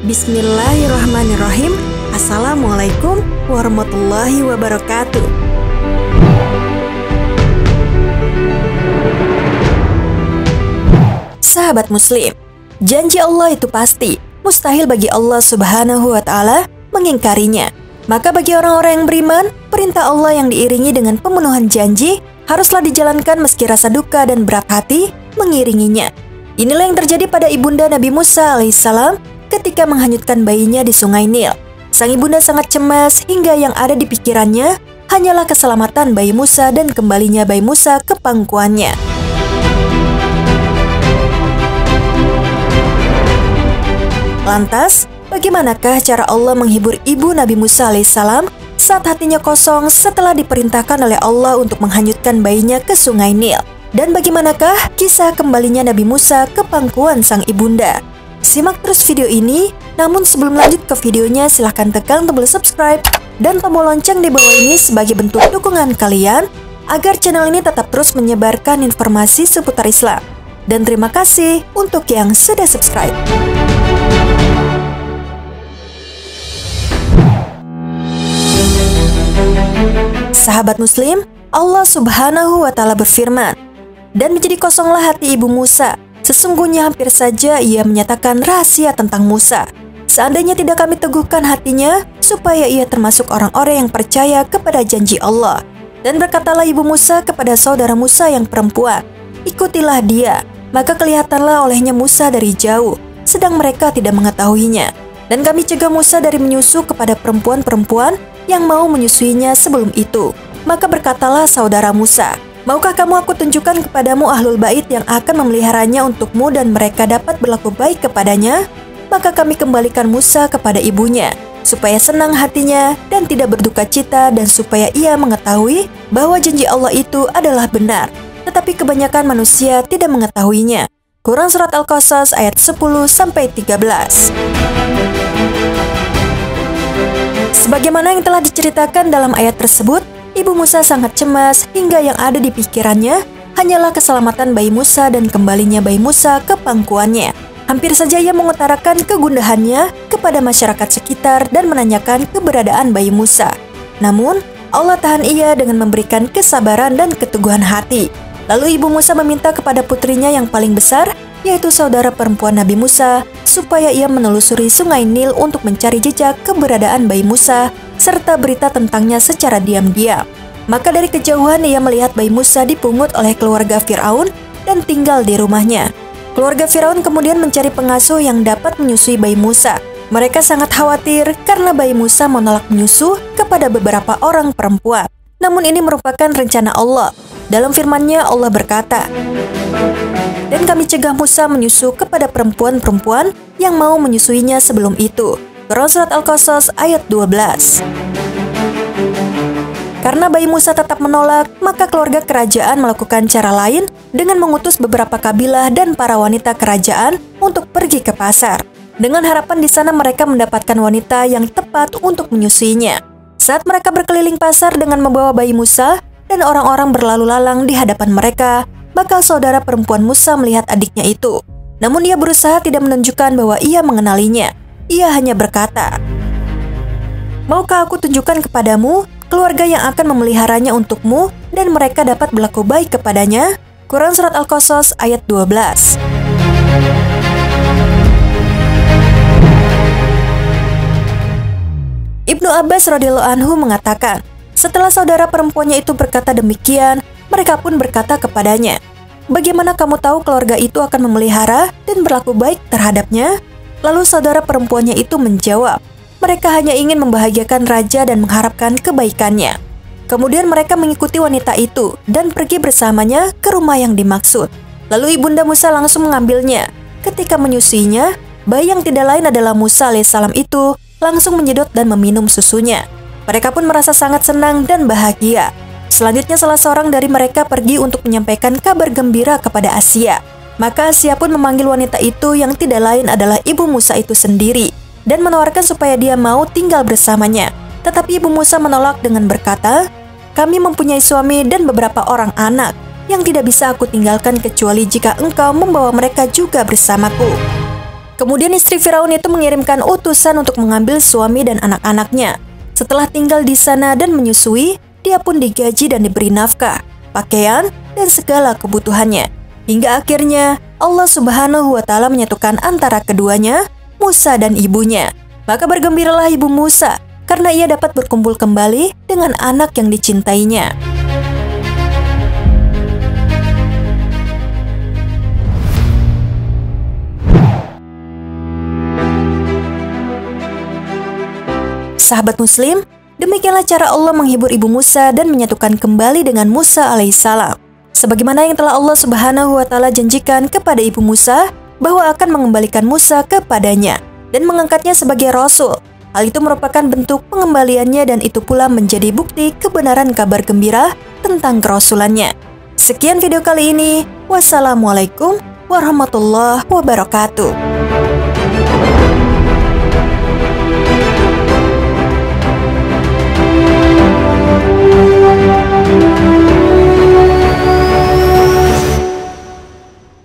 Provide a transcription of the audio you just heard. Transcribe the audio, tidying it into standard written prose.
Bismillahirrahmanirrahim. Assalamualaikum warahmatullahi wabarakatuh. Sahabat muslim, janji Allah itu pasti, mustahil bagi Allah subhanahu wa ta'ala mengingkarinya. Maka bagi orang-orang yang beriman, perintah Allah yang diiringi dengan pemenuhan janji haruslah dijalankan meski rasa duka dan berat hati mengiringinya. Inilah yang terjadi pada ibunda Nabi Musa alaihissalam ketika menghanyutkan bayinya di sungai Nil. Sang ibunda sangat cemas hingga yang ada di pikirannya hanyalah keselamatan bayi Musa dan kembalinya bayi Musa ke pangkuannya. Lantas, bagaimanakah cara Allah menghibur ibu Nabi Musa alaihissalam saat hatinya kosong setelah diperintahkan oleh Allah untuk menghanyutkan bayinya ke sungai Nil? Dan bagaimanakah kisah kembalinya Nabi Musa ke pangkuan sang ibunda? Simak terus video ini, namun sebelum lanjut ke videonya silahkan tekan tombol subscribe dan tombol lonceng di bawah ini sebagai bentuk dukungan kalian agar channel ini tetap terus menyebarkan informasi seputar Islam. Dan terima kasih untuk yang sudah subscribe. Sahabat muslim, Allah subhanahu wa ta'ala berfirman, "Dan menjadi kosonglah hati ibu Musa. Sesungguhnya hampir saja ia menyatakan rahasia tentang Musa. Seandainya tidak kami teguhkan hatinya, supaya ia termasuk orang-orang yang percaya kepada janji Allah. Dan berkatalah ibu Musa kepada saudara Musa yang perempuan, ikutilah dia. Maka kelihatanlah olehnya Musa dari jauh, sedang mereka tidak mengetahuinya. Dan kami cegah Musa dari menyusu kepada perempuan-perempuan yang mau menyusuinya sebelum itu. Maka berkatalah saudara Musa, maukah kamu aku tunjukkan kepadamu ahlul bait yang akan memeliharanya untukmu dan mereka dapat berlaku baik kepadanya? Maka kami kembalikan Musa kepada ibunya, supaya senang hatinya dan tidak berduka cita dan supaya ia mengetahui bahwa janji Allah itu adalah benar. Tetapi kebanyakan manusia tidak mengetahuinya." Quran Surat Al-Qasas ayat 10-13. Sebagaimana yang telah diceritakan dalam ayat tersebut, ibu Musa sangat cemas hingga yang ada di pikirannya hanyalah keselamatan bayi Musa dan kembalinya bayi Musa ke pangkuannya. Hampir saja ia mengutarakan kegundahannya kepada masyarakat sekitar dan menanyakan keberadaan bayi Musa. Namun, Allah tahan ia dengan memberikan kesabaran dan keteguhan hati. Lalu ibu Musa meminta kepada putrinya yang paling besar, yaitu saudara perempuan Nabi Musa, supaya ia menelusuri sungai Nil untuk mencari jejak keberadaan bayi Musa, serta berita tentangnya secara diam-diam. Maka dari kejauhan ia melihat bayi Musa dipungut oleh keluarga Fir'aun dan tinggal di rumahnya. Keluarga Fir'aun kemudian mencari pengasuh yang dapat menyusui bayi Musa. Mereka sangat khawatir karena bayi Musa menolak menyusu kepada beberapa orang perempuan. Namun ini merupakan rencana Allah. Dalam firman-Nya Allah berkata, "Dan kami cegah Musa menyusu kepada perempuan-perempuan yang mau menyusuinya sebelum itu." Quran Surat Al-Qasas ayat 12. Karena bayi Musa tetap menolak, maka keluarga kerajaan melakukan cara lain dengan mengutus beberapa kabilah dan para wanita kerajaan untuk pergi ke pasar, dengan harapan di sana mereka mendapatkan wanita yang tepat untuk menyusuinya. Saat mereka berkeliling pasar dengan membawa bayi Musa, dan orang-orang berlalu lalang di hadapan mereka, maka saudara perempuan Musa melihat adiknya itu. Namun ia berusaha tidak menunjukkan bahwa ia mengenalinya. Ia hanya berkata, "Maukah aku tunjukkan kepadamu keluarga yang akan memeliharanya untukmu dan mereka dapat berlaku baik kepadanya?" Quran Surat Al-Qasas ayat 12. Ibnu Abbas radhiyallahu anhu mengatakan, setelah saudara perempuannya itu berkata demikian, mereka pun berkata kepadanya, "Bagaimana kamu tahu keluarga itu akan memelihara dan berlaku baik terhadapnya?" Lalu saudara perempuannya itu menjawab, "Mereka hanya ingin membahagiakan raja dan mengharapkan kebaikannya." Kemudian mereka mengikuti wanita itu dan pergi bersamanya ke rumah yang dimaksud. Lalu ibunda Musa langsung mengambilnya. Ketika menyusuinya, bayi yang tidak lain adalah Musa alaihissalam itu langsung menyedot dan meminum susunya. Mereka pun merasa sangat senang dan bahagia. Selanjutnya salah seorang dari mereka pergi untuk menyampaikan kabar gembira kepada Asia. Maka Asia pun memanggil wanita itu yang tidak lain adalah ibu Musa itu sendiri dan menawarkan supaya dia mau tinggal bersamanya. Tetapi ibu Musa menolak dengan berkata, "Kami mempunyai suami dan beberapa orang anak yang tidak bisa aku tinggalkan kecuali jika engkau membawa mereka juga bersamaku." Kemudian istri Firaun itu mengirimkan utusan untuk mengambil suami dan anak-anaknya. Setelah tinggal di sana dan menyusui, dia pun digaji dan diberi nafkah, pakaian, dan segala kebutuhannya. Hingga akhirnya Allah Subhanahu wa Ta'ala menyatukan antara keduanya, Musa dan ibunya. Maka bergembiralah ibu Musa karena ia dapat berkumpul kembali dengan anak yang dicintainya. Sahabat Muslim, demikianlah cara Allah menghibur ibu Musa dan menyatukan kembali dengan Musa alaihissalam. Sebagaimana yang telah Allah Subhanahu wa Ta'ala janjikan kepada ibu Musa bahwa akan mengembalikan Musa kepadanya dan mengangkatnya sebagai rasul. Hal itu merupakan bentuk pengembaliannya dan itu pula menjadi bukti kebenaran kabar gembira tentang kerasulannya. Sekian video kali ini. Wassalamualaikum warahmatullahi wabarakatuh.